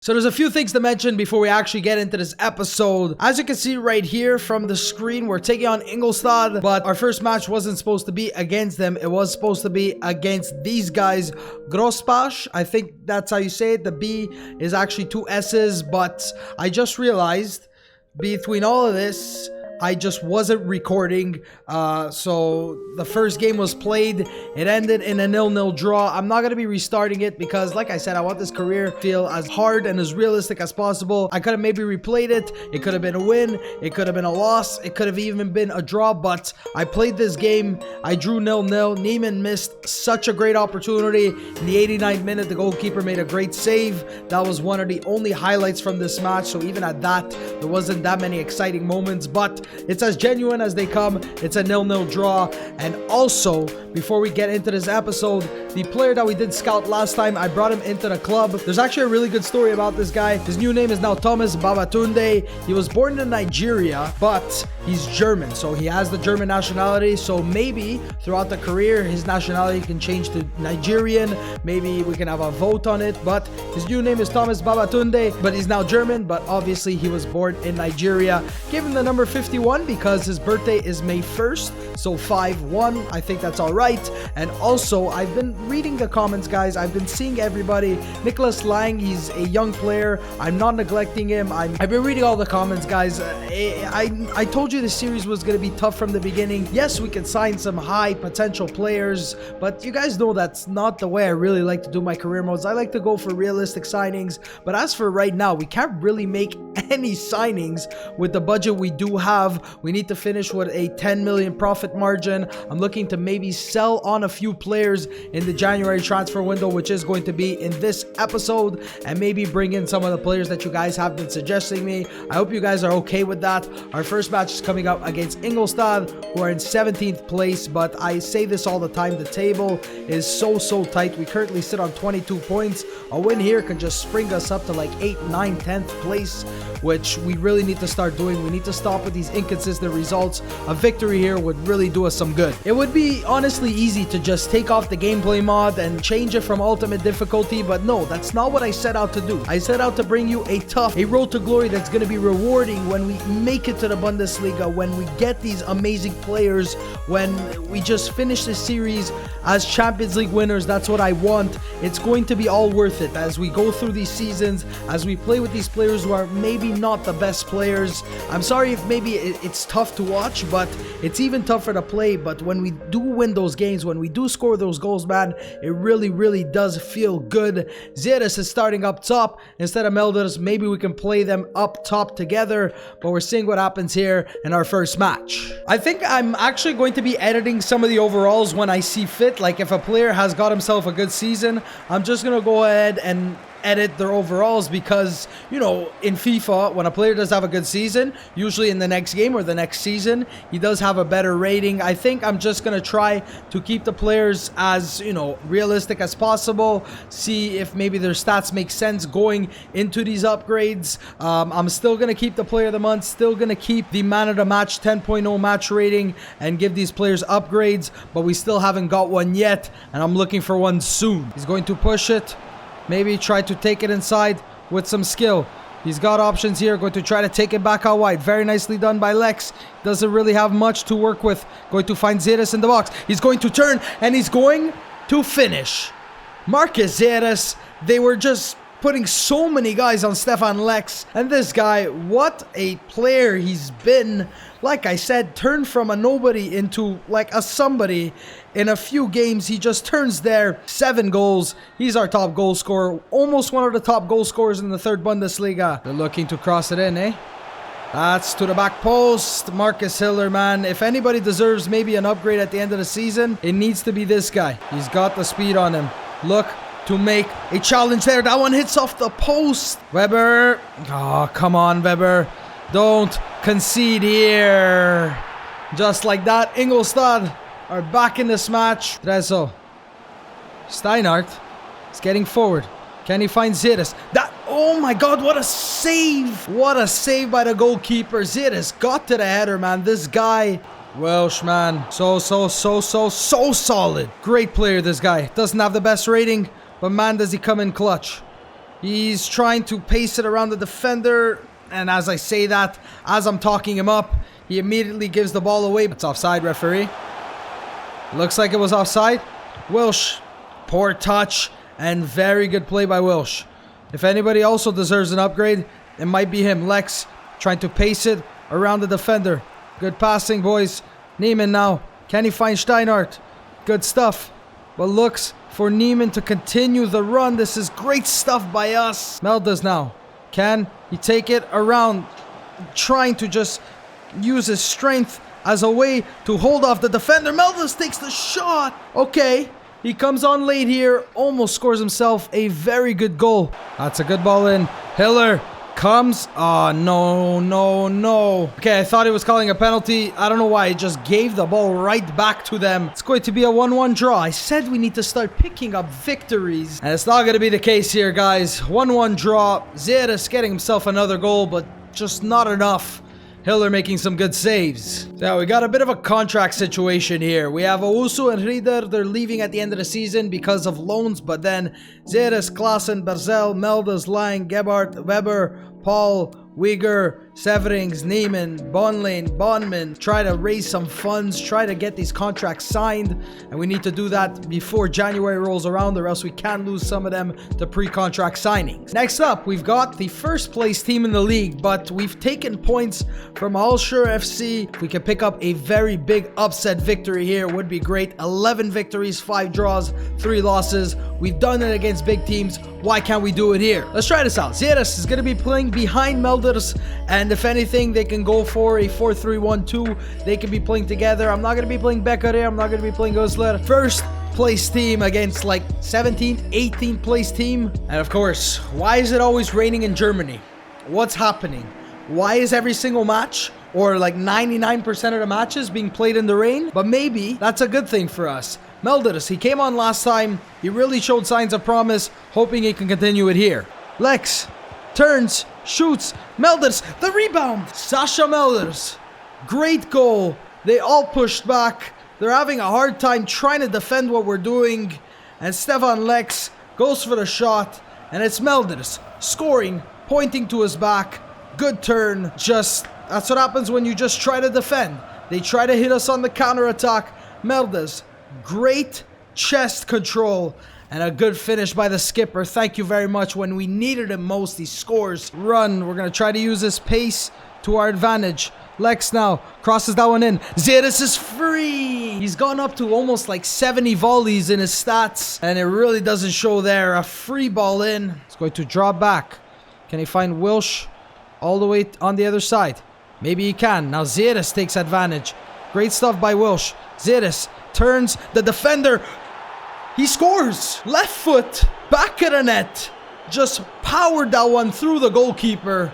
So there's a few things to mention before we actually get into this episode. As you can see right here from the screen, we're taking on Ingolstadt, but our first match wasn't supposed to be against them. It was supposed to be against these guys, Grossbach. I think that's how you say it. The B is actually two S's, but I just realized between all of this, I just wasn't recording, so the first game was played. It ended in a 0-0 draw. I'm not going to be restarting it because, like I said, I want this career to feel as hard and as realistic as possible. I could have maybe replayed it. It could have been a win. It could have been a loss. It could have even been a draw, but I played this game. I drew 0-0. Neiman missed such a great opportunity. In the 89th minute, the goalkeeper made a great save. That was one of the only highlights from this match, so even at that, there wasn't that many exciting moments, but it's as genuine as they come. It's a 0-0 draw. And also, before we get into this episode, the player that we did scout last time, I brought him into the club. There's actually a really good story about this guy. His new name is now Thomas Babatunde. He was born in Nigeria, but he's German, so he has the German nationality. So maybe throughout the career, his nationality can change to Nigerian. Maybe we can have a vote on it, but his new name is Thomas Babatunde, but he's now German, but obviously he was born in Nigeria. Give him the number 51 because his birthday is May 1st, so 5-1. I think that's all right. And also, I've been reading the comments, guys. I've been seeing everybody. Nicholas Lang, he's a young player. I'm not neglecting him. I've been reading all the comments, guys. I told you the series was going to be tough from the beginning. Yes, we can sign some high potential players, but you guys know that's not the way I really like to do my career modes. I like to go for realistic signings, but as for right now, we can't really make any signings with the budget we do have. We need to finish with a 10 million profit margin. I'm looking to maybe sell on a few players in the January transfer window, which is going to be in this episode, and maybe bring in some of the players that you guys have been suggesting me. I hope you guys are okay with that. Our first match is coming up against Ingolstadt, who are in 17th place, but I say this all the time, the table is so tight. We currently sit on 22 points. A win here can just spring us up to like 8, 9, 10th place, which we really need to start doing. We need to stop with these inconsistent results. A victory here would really do us some good. It would be honestly easy to just take off the gameplay mod and change it from ultimate difficulty, but no, that's not what I set out to do. I set out to bring you a road to glory that's going to be rewarding when we make it to the Bundesliga, when we get these amazing players, when we just finish this series as Champions League winners. That's what I want. It's going to be all worth it as we go through these seasons, as we play with these players who are maybe not the best players. I'm sorry if maybe it's tough to watch, but it's even tougher to play. But when we do win those games, when we do score those goals, man, it really does feel good. Zeres is starting up top instead of Melders. Maybe we can play them up top together, but we're seeing what happens here in our first match. I think I'm actually going to be editing some of the overalls when I see fit. Like if a player has got himself a good season, I'm just gonna go ahead and edit their overalls, because you know, in FIFA, when a player does have a good season, usually in the next game or the next season, he does have a better rating. I think I'm just gonna try to keep the players as, you know, realistic as possible, see if maybe their stats make sense going into these upgrades. I'm still gonna keep the player of the month, still gonna keep the man of the match 10.0 match rating and give these players upgrades, but we still haven't got one yet, and I'm looking for one soon. He's going to push it. Maybe try to take it inside with some skill. He's got options here. Going to try to take it back out wide. Very nicely done by Lex. Doesn't really have much to work with. Going to find Zeres in the box. He's going to turn and he's going to finish. Marcus Zeres. They were just putting so many guys on Stefan Lex. And this guy, what a player he's been. Like I said, turned from a nobody into like a somebody in a few games. He just turns there. 7 goals. He's our top goal scorer. Almost one of the top goal scorers in the 3rd Bundesliga. They're looking to cross it in, eh? That's to the back post. Marcus Hiller, man. If anybody deserves maybe an upgrade at the end of the season, it needs to be this guy. He's got the speed on him. Look to make a challenge there. That one hits off the post. Weber. Oh, come on, Weber. Don't concede here. Just like that, Ingolstadt are back in this match. Treso. Steinhardt is getting forward. Can he find Zeres? That, oh my god, what a save. What a save by the goalkeeper. Zeres got to the header, man. This guy, Welsh, man. So solid. Great player, this guy. Doesn't have the best rating, but man, does he come in clutch. He's trying to pace it around the defender. And as I say that, as I'm talking him up, he immediately gives the ball away. It's offside, referee. Looks like it was offside. Wilsh, poor touch and very good play by Wilsh. If anybody also deserves an upgrade, it might be him. Lex trying to pace it around the defender. Good passing, boys. Neiman now. Can he find Steinhardt? Good stuff. But looks for Neiman to continue the run. This is great stuff by us. Meldas now. Can he take it around? Trying to just use his strength as a way to hold off the defender. Meldas takes the shot. Okay. He comes on late here. Almost scores himself a very good goal. That's a good ball in. Hiller comes. Oh, no, no, no. Okay, I thought he was calling a penalty. I don't know why. He just gave the ball right back to them. It's going to be a 1-1 draw. I said we need to start picking up victories. And it's not going to be the case here, guys. 1-1 draw. Zeres getting himself another goal, but just not enough. Hiller making some good saves. So we got a bit of a contract situation here. We have Owusu and Rieder. They're leaving at the end of the season because of loans. But then Zeres, Klaassen, Berzel, Meldas, Lang, Gebhardt, Weber, Paul, Uyghur, Severings, Neiman, Bonlane, Bonman. Try to raise some funds. Try to get these contracts signed. And we need to do that before January rolls around, or else we can lose some of them to pre-contract signings. Next up, we've got the first place team in the league, but we've taken points from Alshur FC. If we can pick up a very big upset victory here, would be great. 11 victories, 5 draws, 3 losses. We've done it against big teams. Why can't we do it here? Let's try this out. Zeres is going to be playing behind Melders, and if anything, they can go for a 4-3-1-2. They can be playing together. I'm not going to be playing Becker here. I'm not going to be playing Gosler. First place team against like 17th, 18th place team. And of course, why is it always raining in Germany? What's happening? Why is every single match, or like 99% of the matches, being played in the rain? But maybe that's a good thing for us. Melders, he came on last time. He really showed signs of promise, hoping he can continue it here. Lex turns, shoots, Melders, the rebound. Sasha Melders, great goal. They all pushed back. They're having a hard time trying to defend what we're doing. And Stefan Lex goes for the shot. And it's Melders scoring, pointing to his back. Good turn. That's what happens when you just try to defend. They try to hit us on the counter-attack. Melders, great chest control. And a good finish by the skipper. Thank you very much. When we needed him most, he scores. Run. We're going to try to use this pace to our advantage. Lex now crosses that one in. Zeres is free. He's gone up to almost like 70 volleys in his stats. And it really doesn't show there. A free ball in. It's going to draw back. Can he find Wilsh all the way on the other side? Maybe he can. Now Zeres takes advantage. Great stuff by Wilsh. Zeres turns the defender. He scores. Left foot. Back of the net. Just powered that one through the goalkeeper.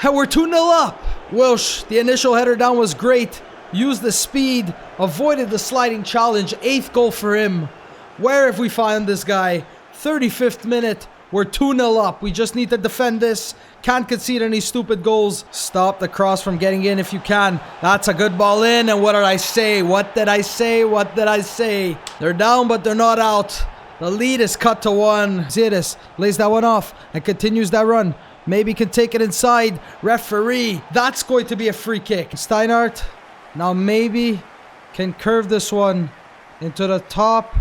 And we're 2-0 up. Wilsh, the initial header down was great. Used the speed. Avoided the sliding challenge. 8th goal for him. Where have we found this guy? 35th minute. We're 2-0 up. We just need to defend this. Can't concede any stupid goals. Stop the cross from getting in if you can. That's a good ball in. And what did I say? What did I say? What did I say? They're down, but they're not out. The lead is cut to 1. Zeres lays that one off and continues that run. Maybe can take it inside. Referee. That's going to be a free kick. Steinhardt now maybe can curve this one into the top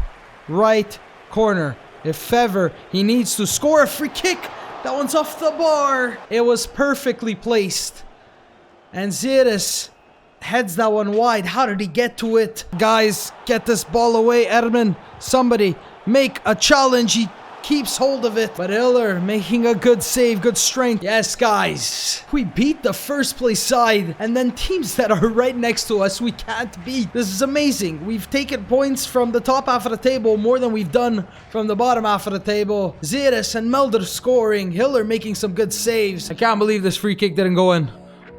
right corner. If ever he needs to score a free kick. That one's off the bar. It was perfectly placed. And Zeres heads that one wide. How did he get to it? Guys, get this ball away. Erman, somebody make a challenge. He keeps hold of it. But Hiller making a good save, good strength. Yes, guys. We beat the first place side. And then teams that are right next to us, we can't beat. This is amazing. We've taken points from the top half of the table more than we've done from the bottom half of the table. Zeres and Melder scoring. Hiller making some good saves. I can't believe this free kick didn't go in.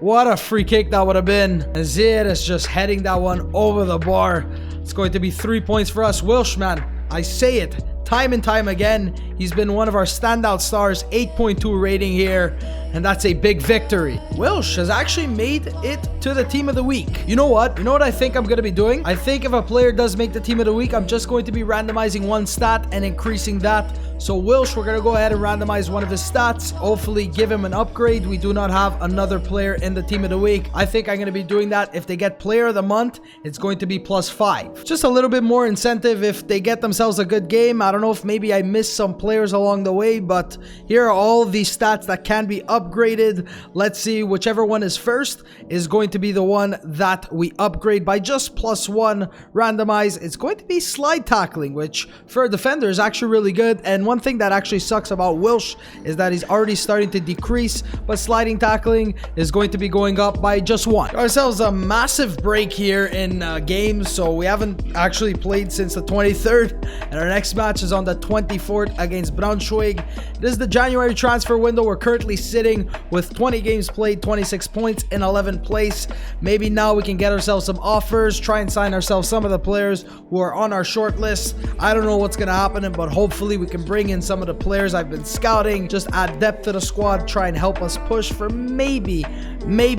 What a free kick that would have been. And Zeres just heading that one over the bar. It's going to be 3 points for us. Wilsh, man, I say it time and time again. He's been one of our standout stars. 8.2 rating here. And that's a big victory. Wilsh has actually made it to the team of the week. You know what? You know what I think I'm going to be doing? I think if a player does make the team of the week, I'm just going to be randomizing one stat and increasing that So Wilsh, we're going to go ahead and randomize one of his stats. Hopefully give him an upgrade. We do not have another player in the team of the week. I think I'm going to be doing that. If they get player of the month, it's going to be +5. Just a little bit more incentive if they get themselves a good game. I don't know if maybe I missed some players along the way, but here are all of these stats that can be upgraded. Let's see, whichever one is first is going to be the one that we upgrade by just +1 randomize. It's going to be slide tackling, which for a defender is actually really good. And one thing that actually sucks about Wilsh is that he's already starting to decrease, but sliding tackling is going to be going up by just 1. Got ourselves a massive break here in games, so we haven't actually played since the 23rd, and our next match is on the 24th against Braunschweig. It is the January transfer window. We're currently sitting with 20 games played, 26 points in 11th place. Maybe now we can get ourselves some offers, try and sign ourselves some of the players who are on our short list. I don't know what's going to happen, but hopefully we can bring in some of the players I've been scouting, just add depth to the squad, try and help us push for maybe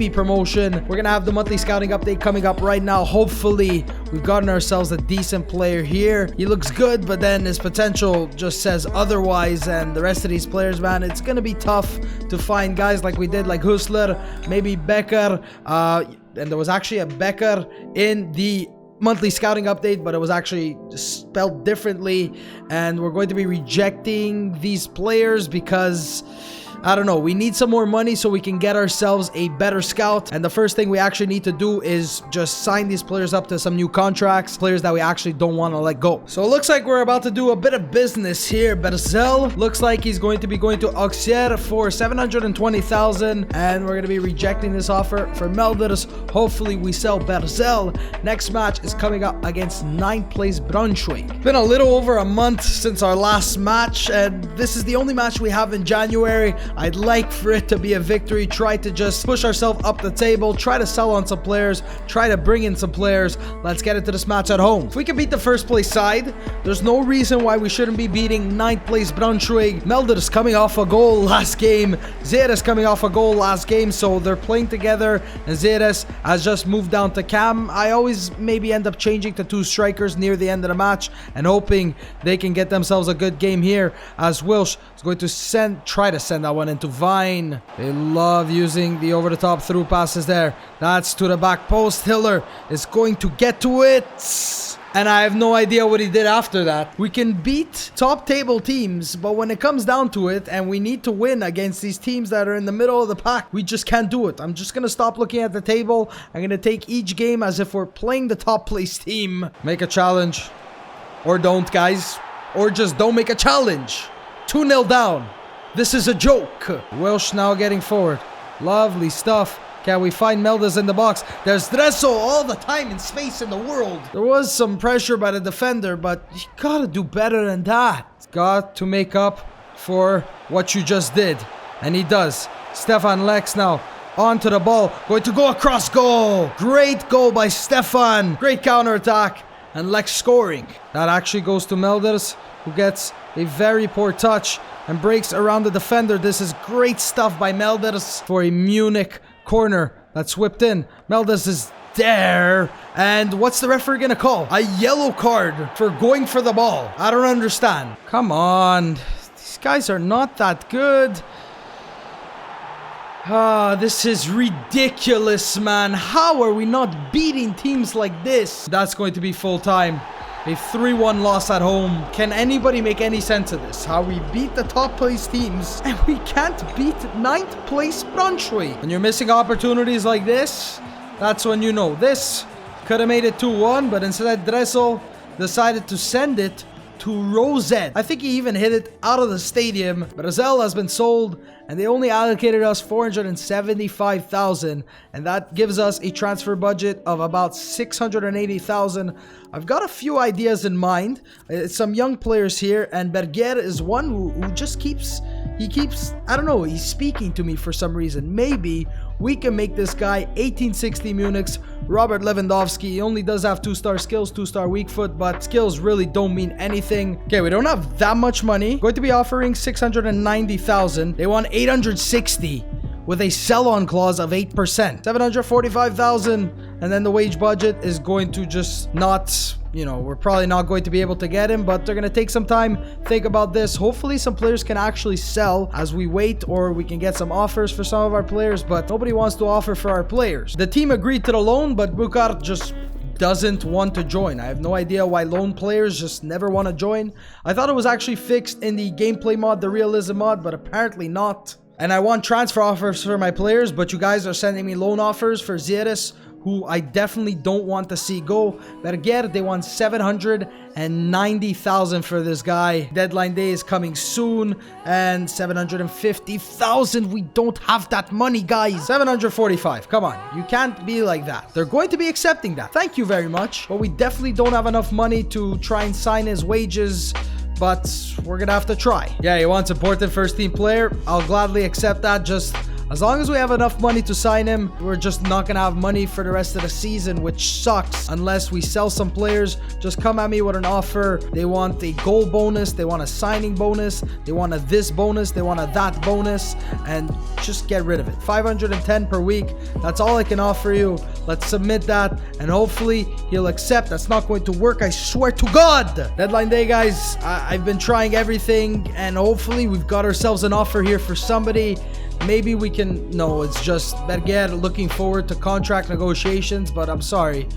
promotion. We're gonna have the monthly scouting update coming up right now. Hopefully we've gotten ourselves a decent player here. He looks good, but then his potential just says otherwise, and the rest of these players, man, it's gonna be tough to find guys like we did, like Husler, maybe Becker, and there was actually a Becker in the monthly scouting update, but it was actually spelled differently, and we're going to be rejecting these players because I don't know, we need some more money so we can get ourselves a better scout. And the first thing we actually need to do is just sign these players up to some new contracts, players that we actually don't want to let go. So it looks like we're about to do a bit of business here. Berzel looks like he's going to be going to Auxerre for 720,000, and we're going to be rejecting this offer for Melders. Hopefully we sell Berzel. Next match is coming up against 9th place Braunschweig. It's been a little over a month since our last match, and this is the only match we have in January. I'd like for it to be a victory, try to just push ourselves up the table, try to sell on some players, try to bring in some players. Let's get into this match at home. If we can beat the first place side, there's no reason why we shouldn't be beating 9th place Braunschweig. Melders coming off a goal last game, Zeres coming off a goal last game, so they're playing together, and Zeres has just moved down to cam. I always maybe end up changing to 2 strikers near the end of the match and hoping they can get themselves a good game here, as Wilsh is going to try to send that one into Vine. They love using the over-the-top through passes there. That's to the back post. Hiller is going to get to it, and I have no idea what he did after that. We can beat top table teams, but when it comes down to it and we need to win against these teams that are in the middle of the pack, we just can't do it. I'm just gonna stop looking at the table. I'm gonna take each game as if we're playing the top place team. Make a challenge, or don't, guys, or just don't make a challenge. 2-0 down. This is a joke. Welsh now getting forward. Lovely stuff. Can we find Melders in the box? There's Dressel all the time in space in the world. There was some pressure by the defender, but you gotta do better than that. Got to make up for what you just did. And he does. Stefan Lex now onto the ball. Going to go across goal. Great goal by Stefan. Great counterattack. And Lex scoring. That actually goes to Melders, who gets a very poor touch and breaks around the defender. This is great stuff by Melders for a Munich corner that's whipped in. Melders is there, and what's the referee gonna call? A yellow card for going for the ball. I don't understand. Come on, these guys are not that good. This is ridiculous, man. How are we not beating teams like this? That's going to be full time. A 3-1 loss at home. Can anybody make any sense of this? How we beat the top place teams and we can't beat 9th place Braunschweig. When you're missing opportunities like this, that's when you know. This could have made it 2-1, but instead Dressel decided to send it to Rosette. I think he even hit it out of the stadium. Brazel has been sold, and they only allocated us 475,000, and that gives us a transfer budget of about 680,000. I've got a few ideas in mind. Some young players here, and Berger is one who just keeps, I don't know, he's speaking to me for some reason. Maybe we can make this guy 1860 Munich's Robert Lewandowski. He only does have 2-star skills, 2-star weak foot, but skills really don't mean anything. Okay, we don't have that much money. Going to be offering 690,000. They want 860 with a sell-on clause of 8%. 745,000. and then the wage budget is going to just not, you know, we're probably not going to be able to get him, but they're going to take some time. Think about this. Hopefully some players can actually sell as we wait, or we can get some offers for some of our players, but nobody wants to offer for our players. The team agreed to the loan, but Bukar just doesn't want to join. I have no idea why loan players just never want to join. I thought it was actually fixed in the gameplay mod, the realism mod, but apparently not. And I want transfer offers for my players, but you guys are sending me loan offers for Zieris, who I definitely don't want to see go. Berger, they want 790,000 for this guy. Deadline day is coming soon, and 750,000. We don't have that money, guys. 745. Come on, you can't be like that. They're going to be accepting that. Thank you very much, but we definitely don't have enough money to try and sign his wages. But we're gonna have to try. Yeah, he wants important first team player. I'll gladly accept that. Just as long as we have enough money to sign him, we're just not going to have money for the rest of the season, which sucks unless we sell some players. Just come at me with an offer. They want a goal bonus. They want a signing bonus. They want a this bonus. They want a that bonus. And just get rid of it. 510 per week. That's all I can offer you. Let's submit that. And hopefully he'll accept. That's not going to work. I swear to God. Deadline day, guys. I've been trying everything. And hopefully we've got ourselves an offer here for somebody. Maybe we can... No, it's just Berger looking forward to contract negotiations, but I'm sorry.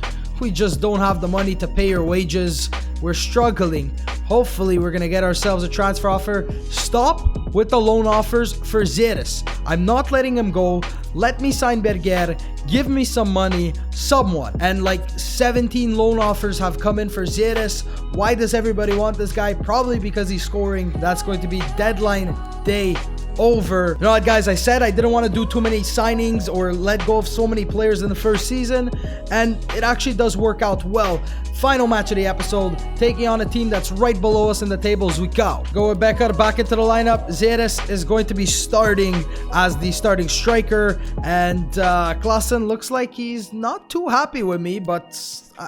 We just don't have the money to pay your wages. We're struggling. Hopefully, we're going to get ourselves a transfer offer. Stop with the loan offers for Zieris. I'm not letting him go. Let me sign Berger. Give me some money. Someone. And like 17 loan offers have come in for Zieris. Why does everybody want this guy? Probably because he's scoring. That's going to be deadline day over. You know what, guys, I said I didn't want to do too many signings or let go of so many players in the first season, and it actually does work out well. Final match of the episode, taking on a team that's right below us in the table, Zwickau. Go with Becker back into the lineup. Zieris is going to be starting as the starting striker, and Klassen looks like he's not too happy with me, but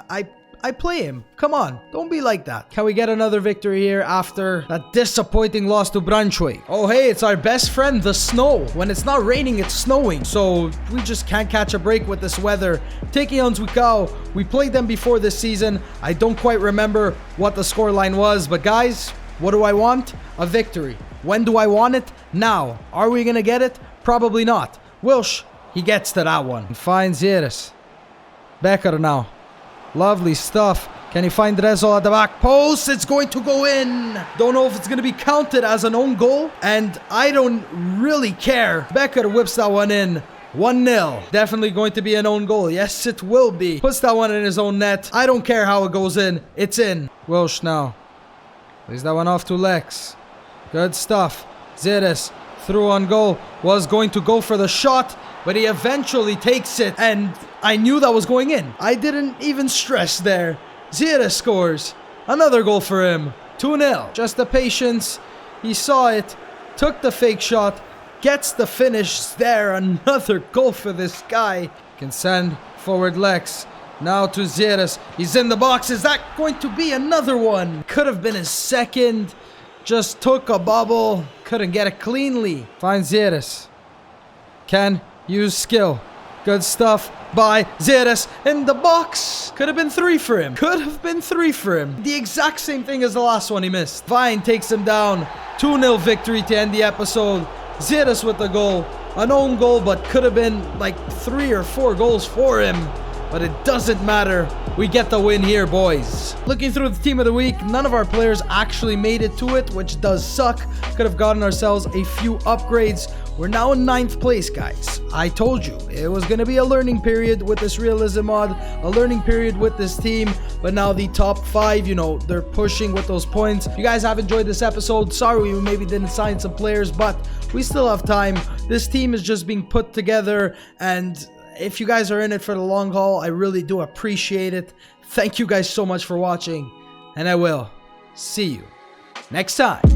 I play him. Come on, don't be like that. Can we get another victory here after that disappointing loss to Braunschweig? Oh, hey, it's our best friend, the snow. When it's not raining, it's snowing. So we just can't catch a break with this weather. Taking on Zwickau. We played them before this season. I don't quite remember what the scoreline was, but guys, what do I want? A victory. When do I want it? Now. Are we gonna get it? Probably not. Wilsh, he gets to that one. Finds Zieris. Becker now. Lovely stuff. Can he find Rezo at the back post? It's going to go in. Don't know if it's going to be counted as an own goal. And I don't really care. Becker whips that one in. 1-0. Definitely going to be an own goal. Yes, it will be. Puts that one in his own net. I don't care how it goes in. It's in. Welsh now. Plays that one off to Lex. Good stuff. Zieris through on goal. Was going to go for the shot, but he eventually takes it. And I knew that was going in. I didn't even stress there. Zieris scores. Another goal for him. 2-0. Just the patience. He saw it. Took the fake shot. Gets the finish there. Another goal for this guy. Can send forward Lex. Now to Zieris. He's in the box. Is that going to be another one? Could have been his second. Just took a bubble. Couldn't get it cleanly. Finds Zieris. Can use skill. Good stuff by Zieris in the box. Could have been 3 for him. Could have been 3 for him. The exact same thing as the last one he missed. Vine takes him down. 2-0 victory to end the episode. Zieris with the goal. An own goal, but could have been like 3 or 4 goals for him. But it doesn't matter. We get the win here, boys. Looking through the team of the week, none of our players actually made it to it, which does suck. Could have gotten ourselves a few upgrades. We're now in 9th place, guys. I told you, it was going to be a learning period with this realism mod, a learning period with this team, but now the top 5, you know, they're pushing with those points. If you guys have enjoyed this episode, sorry we maybe didn't sign some players, but we still have time. This team is just being put together, and if you guys are in it for the long haul, I really do appreciate it. Thank you guys so much for watching, and I will see you next time.